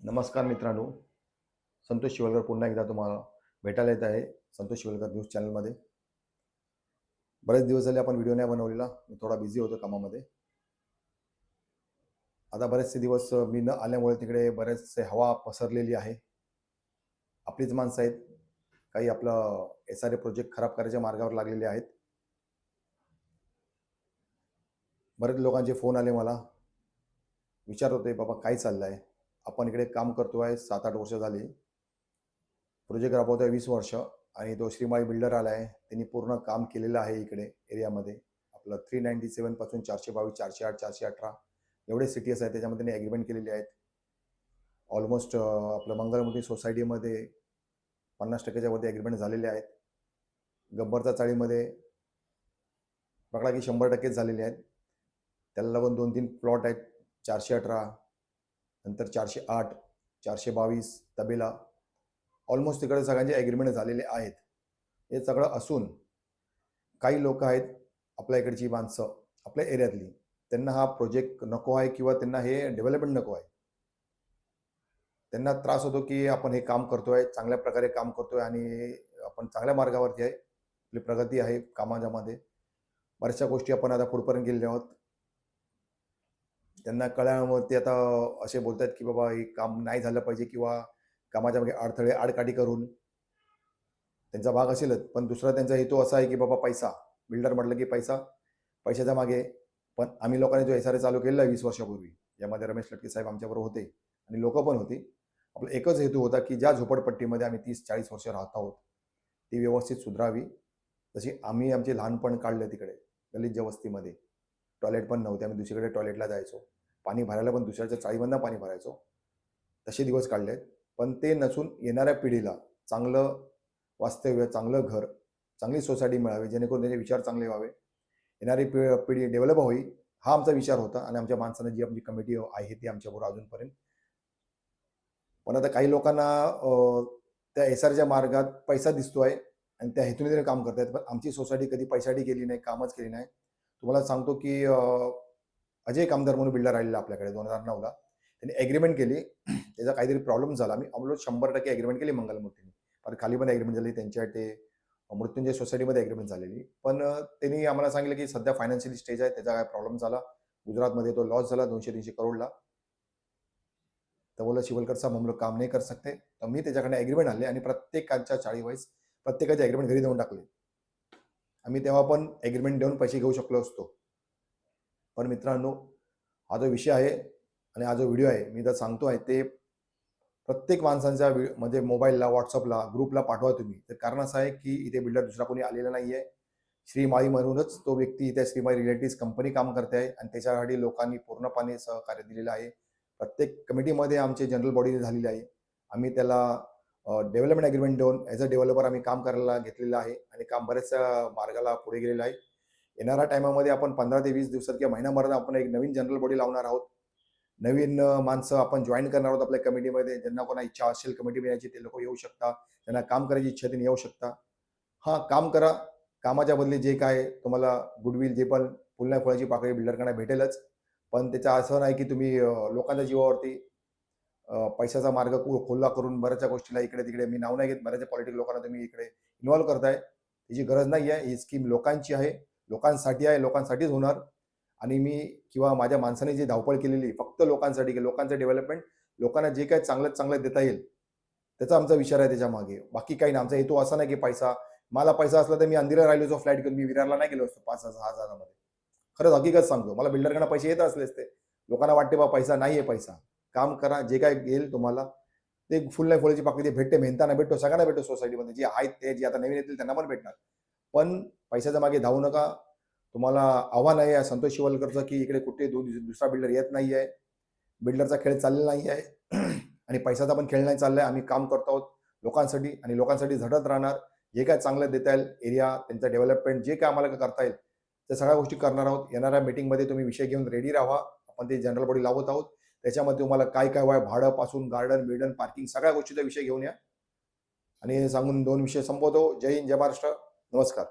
नमस्कार मित्रांनो, संतोष शिवलकर पुन्हा एकदा तुम्हाला भेटायला येत आहे संतोष शिवलकर न्यूज चॅनलमध्ये. बरेच दिवस झाले आपण व्हिडिओ नाही बनवलेला. मी थोडा बिझी होतो कामामध्ये. आता बरेचसे दिवस मी न आल्यामुळे तिकडे बरेचसे हवा पसरलेली आहे. आपलीच माणसं आहेत. काही आपलं SRA प्रोजेक्ट खराब करायच्या मार्गावर लागलेले आहेत. बरेच लोकांचे फोन आले मला. विचारत होते, "बाबा काय चाललंय? आपण इकडे काम करतोय 7-8 वर्ष झाली. प्रोजेक्ट राबवतोय 20 वर्ष आणि तो श्रीमाई बिल्डर आला आहे. त्यांनी पूर्ण काम केलेलं आहे इकडे एरियामध्ये. आपलं 397 पासून 422, 408, 418 एवढे सिटीज आहेत. त्याच्यामध्ये त्यांनी ॲग्रीमेंट केलेले आहेत. ऑलमोस्ट आपलं मंगलमुखी सोसायटीमध्ये 50% वरती ॲग्रीमेंट झालेले आहेत. गब्बरचा चाळीमध्ये पकडा की 100% झालेले आहेत. त्याला लागून 2-3 प्लॉट आहेत. 418 नंतर 408, 422 तबेला. ऑलमोस्ट तिकडे सगळ्यांचे ॲग्रीमेंट झालेले आहेत. हे सगळं असून काही लोक आहेत आपल्या इकडची माणसं, आपल्या एरियातली, त्यांना हा प्रोजेक्ट नको आहे किंवा त्यांना हे डेव्हलपमेंट नको आहे. त्यांना त्रास होतो की आपण हे काम करतोय, चांगल्या प्रकारे काम करतोय आणि आपण चांगल्या मार्गावरती आहे. आपली प्रगती आहे कामाच्यामध्ये. बऱ्याचशा गोष्टी आपण आता पुढपर्यंत गेलेल्या आहोत. त्यांना कळल्यामुळे ते आता असे बोलतात की बाबा हे काम नाही झालं पाहिजे किंवा कामाच्या मागे अडथळे आडकाठी करून त्यांचा भाग असेलच. पण दुसरा त्यांचा हेतू असा आहे की बाबा पैसा. बिल्डर म्हटलं की पैसा, पैशाच्या मागे. पण आम्ही लोकांनी जो SRA चालू केलेला आहे 20 वर्षापूर्वी, यामध्ये रमेश लटके साहेब आमच्याबरोबर होते आणि लोकं पण होती. आपला एकच हेतू होता की ज्या झोपडपट्टीमध्ये आम्ही 30-40 वर्ष राहत आहोत, ती व्यवस्थित सुधारावी. तशी आम्ही आमचे लहानपण काढलं तिकडे गलिच्छ वस्तीमध्ये. टॉयलेट पण नव्हते. आम्ही दुसरीकडे टॉयलेटला जायचो. पाणी भरायला पण दुसऱ्याच्या चाळीमधनं पाणी भरायचो. तसे दिवस काढलेत. पण ते नसून येणाऱ्या पिढीला चांगलं वास्तव्य, चांगलं घर, चांगली सोसायटी मिळावी, जेणेकरून त्यांचे विचार चांगले व्हावे. येणारी पिढी डेव्हलप व्हावी, हा आमचा विचार होता आणि आमच्या माणसानं जी आमची कमिटी आहे ती आमच्याबरोबर अजूनपर्यंत. पण आता काही लोकांना त्या SRच्या मार्गात पैसा दिसतोय आणि त्या हेतूने ते काम करतायत. पण आमची सोसायटी कधी पैशासाठी केली नाही, कामच केली नाही. तुम्हाला सांगतो की अजय कामदार म्हणून बिल्डर आलेला आपल्याकडे 2009ला. त्यांनी ॲग्रीमेंट केली. त्याचा काहीतरी प्रॉब्लेम झाला. आम्ही ऑलमोस्ट 100% ॲग्रीमेंट केली मंगलमूर्तीने. पण खाली पण ॲग्रीमेंट झाली. त्यांच्या ते मृत्युंजय सोसायटीमध्ये ॲग्रीमेंट झालेली. पण त्यांनी आम्हाला सांगितलं की सध्या फायनान्शियली स्टेज आहे. त्याचा काय प्रॉब्लेम झाला. गुजरातमध्ये तो लॉस झाला 200-300 करोडला. तर बोलला शिवलकर साहब हम लोग काम नहीं कर सकते. तर मी त्याच्याकडे ॲग्रीमेंट आणले आणि प्रत्येकाच्या चाळी वाईज प्रत्येकाचे ॲग्रीमेंट घरी देऊन टाकले. आम्ही तेव्हा पण ॲग्रीमेंट देऊन पैसे घेऊ शकलो असतो. पण मित्रांनो, हा जो विषय आहे आणि हा जो व्हिडिओ आहे मी तर सांगतो आहे ते प्रत्येक माणसांच्या म्हणजे मोबाईलला, WhatsAppला, ग्रुपला पाठवा तुम्ही. तर कारण असं आहे की इथे बिल्डर दुसरा कोणी आलेला नाहीये. श्रीमाई म्हणूनच तो व्यक्ती इथे श्रीमाई रिलेटिव्स कंपनी काम करते आहे आणि त्याच्यासाठी लोकांनी पूर्णपणे सहकार्य दिलेलं आहे. प्रत्येक कमिटीमध्ये आमचे जनरल बॉडी झालेली आहे. आम्ही त्याला डेव्हलपमेंट ॲग्रीमेंट देऊन ॲज अ डेव्हलपर आम्ही काम करायला घेतलेलं आहे आणि काम बऱ्याचशा मार्गाला पुढे गेलेलं आहे. येणाऱ्या टाईमामध्ये आपण 15 ते 20 दिवसात किंवा महिनाभरात आपण एक नवीन जनरल बॉडी लावणार आहोत. नवीन माणसं आपण जॉइन करणार आहोत आपल्या कमिटीमध्ये. ज्यांना कोणा इच्छा असेल कमिटीमध्ये यायची ते लोकं येऊ शकता. त्यांना काम करायची इच्छा त्यांनी येऊ शकता. हां, काम करा. कामाच्या बदली जे काय तुम्हाला गुडविल जे पण फुलण्या फळाची पाकळी बिल्डरकडे भेटेलच. पण त्याचं असं नाही की तुम्ही लोकांच्या जीवावरती पैशाचा मार्ग खुला करून बऱ्याचशा गोष्टीला इकडे-तिकडे मी नाव नाही घेत. बऱ्याचशा पॉलिटिकल लोकांना तुम्ही इकडे इन्व्हॉल्व करताय. त्याची गरज नाही आहे. ही स्कीम लोकांची आहे. लोकांसाठी आहे. लोकांसाठीच होणार आणि मी किंवा माझ्या माणसाने जी धावपळ केलेली फक्त लोकांसाठी, की लोकांचं डेव्हलपमेंट, लोकांना जे काही चांगलं-चांगलं देता येईल, त्याचा आमचा विचार आहे त्याच्यामागे. बाकी काही नाही. आमचा हेतू असा नाही की पैसा. मला पैसा असला तर मी अंधेरीला राहिलो असतो फ्लॅट घेऊन. मी विरारला नाही गेलो असतो 5,000-6,000मध्ये. खरंच हकीकत सांगतो. मला बिल्डरकडनं पैसे येत असले असते. लोकांना वाटते बा पैसा नाहीये पैसा. काम करा. जे काही येईल तुम्हाला ते फुल नाही फुलाची पाकळी भेटते. मेहनताना भेटतो. सगळ्यांना भेटतो सोसायटीमध्ये. जे आहेत ते, जे आता नवीन येतील त्यांना पण भेटणार. पण पैशाच्या मागे धावू नका. तुम्हाला आव्हान आहे या संतोष शिवलकरचं की इकडे कुठे दुसरा बिल्डर येत नाहीये. बिल्डरचा खेळ चाललेला नाहीये आणि पैशाचा पण खेळ नाही चाललाय. आम्ही काम करतो आहोत लोकांसाठी आणि लोकांसाठी झटत राहणार. जे काय चांगलं देता येईल एरिया, त्यांचं डेव्हलपमेंट जे काय आम्हाला करता येईल, त्या सगळ्या गोष्टी करणार आहोत. येणाऱ्या मीटिंगमध्ये तुम्ही विषय घेऊन रेडी राहा. आपण ते जनरल बॉडी लावत आहोत. त्याच्यामध्ये तुम्हाला काय-काय हवं आहे भाडंपासून गार्डन-बिर्डन, पार्किंग सगळ्या गोष्टीचा विषय घेऊन या आणि सांगून 2 विषय संपवतो. जय हिंद, जय महाराष्ट्र. नमस्कार.